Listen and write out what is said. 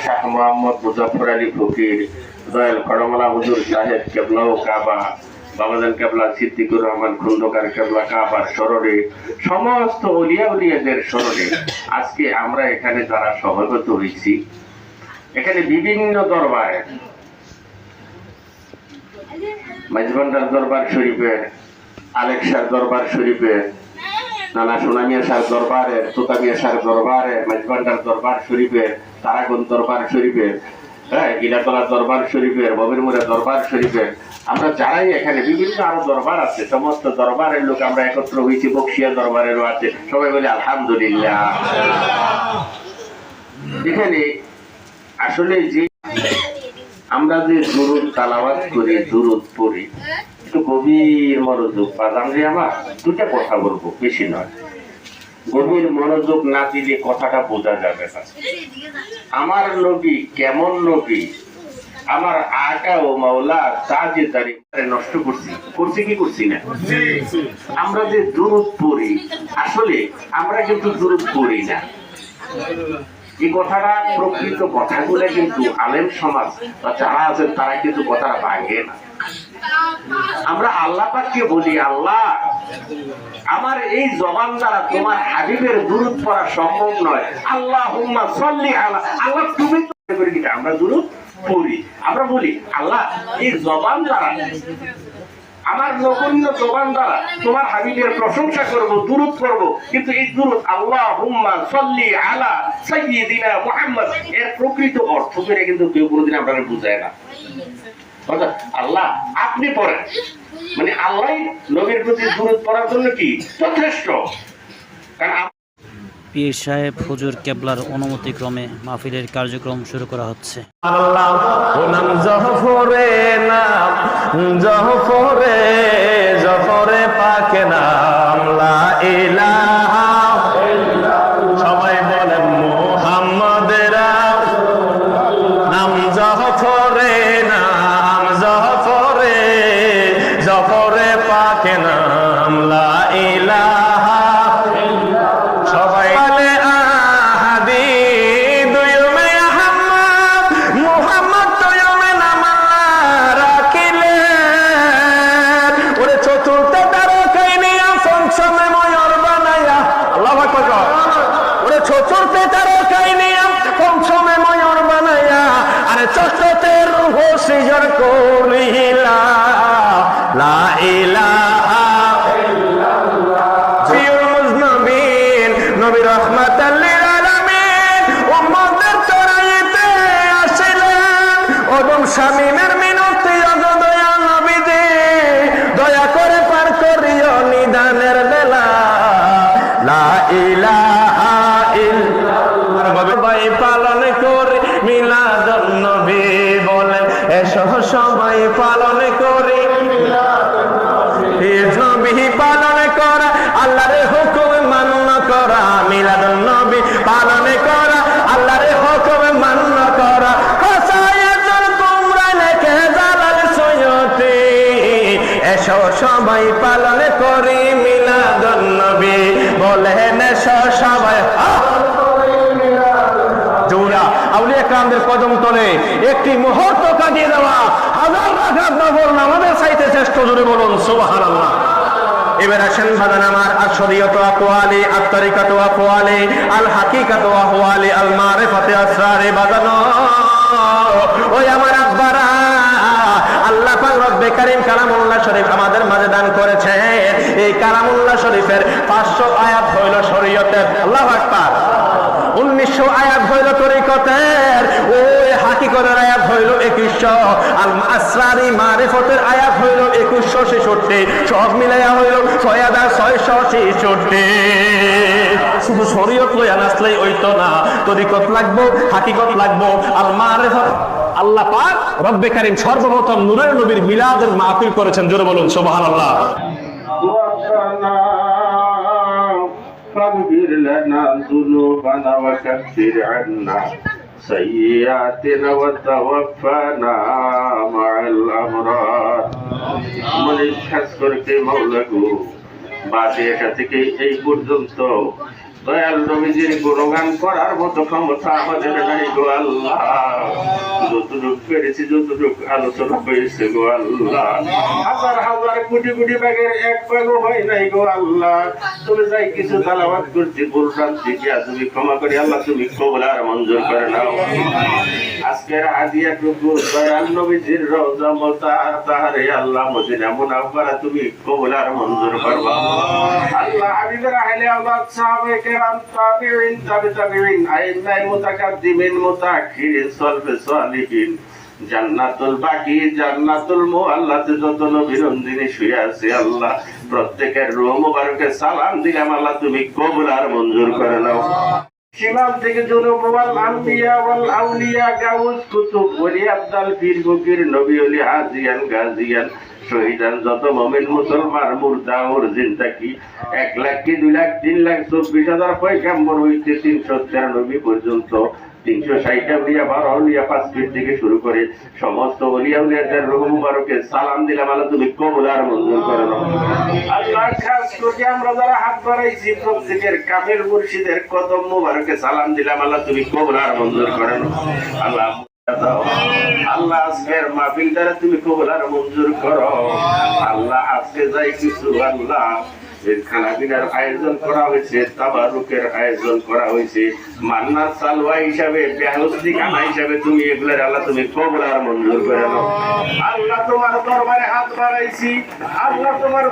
শাহ মোহাম্মদ মুজাফফর আলী ফকির, দয়াল করমলা হুজুর সাহেব কেবলা ও কাবা, বাবাজান কেবলা সিদ্দিকুর রহমান খন্দকার কেবলা কাবার স্মরণে, সমস্ত ওলিয়া উলিয়াদের স্মরণে আজকে আমরা এখানে যারা সমবেত হয়েছি, এখানে বিভিন্ন দরবারে, মাইজভান্ডার দরবার শরীফের, আলেকসার দরবার শরীফের, নানা সোনামিয়া শাহ দরবারের, তোতামিয়া শাহ দরবারের, মাইজভান্ডার দরবার শরীফের, তারাগঞ্জ দরবার শরীফের, হ্যাঁ, গিলাতলা দরবার শরীফের, ববিরমুড়া দরবার শরীফের, আমরা যারাই এখানে বিভিন্ন আরো দরবার আছে, সমস্ত দরবারের লোক আমরা একত্র হয়েছি। বক্সিয়া দরবারেরও আছে, সবাই বলে আলহামদুলিল্লাহ। এখানে আসলে যে আমরা যে দুরুদ তালাওয়াত করি, দুরুদ পড়ি, একটু গভীর মনোযোগ পালাম যে আমার দুটা কথা বলবো, বেশি নয়। গভীর মনোযোগ না দিলে কথাটা বোঝা যাবে না। আমার নবী কেমন নবী, আমার আকা ও মাওলা তাজেদারি নষ্ট করছি কি করছি না? আমরা যে দুরুদ পড়ি, আসলে আমরা কিন্তু দুরুদ পড়ি না। এই কথাটা, প্রকৃত কথাগুলো কিন্তু আলেম সমাজ বা যারা আছেন তারা কিন্তু কথাটা ভাঙে না। আমরা আল্লাহ পাককে বলি, আল্লাহ আমার এই জবান দ্বারা তোমার হাবিবের দুরূদ পড়া সম্ভব নয়, আল্লাহুম্মা সাল্লি আলা, আল্লাহ তুমি করে দিতে আমরা দুরূদ পড়ি। আমরা বলি আল্লাহ এই জবান দ্বারা, আমার নগণ্য জবান দ্বারা তোমার হাবিবের প্রশংসা করব, দুরূদ করব, কিন্তু এই দুরূদ আল্লাহুম্মা সাল্লি আলা সাইয়্যিদিনা মুহাম্মদ এর প্রকৃত অর্থ করে কিন্তু কেউ কোনোদিন আপনারা বুঝায় না। অর্থাৎ আল্লাহ আপনি পড়েন, মানে আল্লাহ নবীর প্রতি দুরূদ পড়ার জন্য কি যথেষ্ট। কারণ পীর সাহেব হুজুর কেবলার অনুমতিক্রমে মাহফিলের কার্যক্রম শুরু করা হচ্ছে। আল্লাহ ও নাম জহফরে, নাম জহফরে, জহফরে পাকে নাম লা ইলাহা ইল্লাল্লাহ, সবাই বলেন মুহাম্মাদেরা, নাম জহফরে, নাম জহফরে, জহফরে পাকে নাম লা ইলাহা ইল্লাল্লাহ, সবাই বলে আহাদি দুয়মে আহমদ মুহাম্মদ তয়মে নাম রাখিলে, ওরে চতুর্থ তারকাই নিয়া পঞ্চমে ময়ূর বানায়া, আল্লাহু আকবার, ওরে চতুর্থ তারকাই নিয়া পঞ্চমে ময়ূর বানায়া, আরে চতুর্থে রূহ সৃজন করিলা লা ইলাহা ইল্লাল্লাহ, জিউল মুজনবিন নবী রাহমাতাল লিল আলামিন উম্মতের তরাইতে আসিলেন, ওদম শামীমের মিনতি ওগো দয়াল নবীজি, দয়া করে পার করিও নিদানের বেলা লা ইলাহা ইল্লাল্লাহ, সবাই পালন করি মিলাদুন নবী, বলেন এসো সবাই পালন করি মিলাদুন নবী, নবী পালন করা, আল্লাহর হুকুম মান্য করা, মিলাদুন নবী পালন করা, আল্লাহর হুকুম মান্য করা, খসায়াতুল কুমরা লেখে জালাল সৈয়দি, এসো সবাই পালন করি মিলাদুন নবী, বলেন এসো সবাই জোরা আউলিয়া کرامদের কদম তলে একটি মুহূর্ত কাটিয়ে দেওয়া হাজার রাকাত নফল নামাজের চাইতে শ্রেষ্ঠ, জোরে বলুন সুবহানাল্লাহ। এবার আসেন বাদান আমার আশরিয়ত আকওয়ালি, আত-তরিকাত আকওয়ালি, আল হাকিকাত আহওয়ালি, আল মারিফাত আসরারে বাদানো, ওই আমার আব্বারা, আল্লাহ পাক রব্বে কারীম কালামুল্লাহ শরীফ আমাদের মাঝে দান করেছে। এই কালামুল্লাহ শরীফের 500 আয়াত হইল শরীয়তের, আল্লাহু আকবার, 1900 আয়াত হইল তরিকতের, ওই হাকিকতের আয়াত হইল 2100, আল আসরারি মারিফতের আয়াত হইল 2166, সব মিলাইয়া হইল 6666। শুধু শরীয়ত লইয়া নাচলেই হইতো না, তরিকত লাগবো, হাকিকত লাগবো, আল মারিফত। আল্লাহ পাক রব্বে কারীম সর্বপ্রথম নূরের নবীর মিলাদের মাহফিল করেছেন, জোরে বলুন সুবহানাল্লাহ। فاغفر لنا ذنوبنا وكفر عنا سيئاتنا وتوفنا مع الأبرار। মনে খাস করতে মাওলা গো, বাদে থেকে এই পর্যন্ত দয়াল নবীজির গুণগান করার মতো ক্ষমতা আমাদের নাই গো আল্লাহ। যতটুকু পেরেছি, যতটুকু আলোচনা হয়েছে গো আল্লাহ, হাজার হাজার কোটি কোটি ভাগের এক ভাগও হয় নাই গো আল্লাহ। তুমি যাই কিছু তালাওয়াত করছি ভুল ভ্রান্তি দিয়া তুমি ক্ষমা করে আল্লাহ তুমি কবুল আর মঞ্জুর করে নাও। আজকের হাদিয়াটুকু দয়াল নবীজির রওজা মুতাহারে আল্লাহ মদিনা মুনাওয়ারা তুমি কবুল আর মঞ্জুর করবা। আল্লাহ হাবিবের আহলে আওলাদ সাহাবায়ে কেরাম তাবিঈন তাবিঈন আইম্মায়ে মুতাকাদ্দিমিন মুতাআখিরিন সালফে সালিহিন জান্নাতুল বাকি জান্নাতুল মুআল্লাতে যত নবী নন্দিনী শুয়ে আছে আল্লাহ প্রত্যেকের রূহ মুবারকে সালাম দিলাম আল্লাহ তুমি কবুল আর মঞ্জুর করে নাও। শিমাল থেকে জুনুব ওয়াল আম্বিয়া ওয়াল আউলিয়া গাউস কুতুব ওলি আব্দাল পীর ফকির নবী ওলি হাজিয়ান গাজিয়ান শহীদান যত মুমিন মুসলমান মুর্দা ওর জিন্দাকি 1 লাখ কি 2 লাখ 3 লাখ 24,000 পয়গম্বর হইতে 393 পর্যন্ত 360 আউলিয়া 12 আউলিয়া 5 ফিট থেকে শুরু করে সমস্ত ওলিয়া উলিয়াদের রূহ মুবারকে সালাম দিলাম আল্লাহ তুমি কবুল আর মঞ্জুর করে নাও। আল্লাহ খাস করে আমরা যারা হাত বাড়াইছি প্রত্যেকের কামেল মুর্শিদের কদম মুবারকে সালাম দিলাম আল্লাহ তুমি কবুল আর মঞ্জুর করে নাও। আল্লাহ আল্লাহ আজকের মাহফিল দ্বারা তুমি কবুল আর মঞ্জুর করো। আল্লাহ আজকে যাই কিছু আল্লাহ খানা পিনার আয়োজন করা হয়েছে, তাবারুকের আয়োজন করা হয়েছে, মান্নার সালওয়া হিসাবে বেহস্তি খানা হিসাবে তুমি এগুলোর আল্লাহ তুমি কবুল আর মঞ্জুর করে নাও। আল্লাহ তোমার দরবারে হাত বাড়াইছি, আল্লাহ তোমার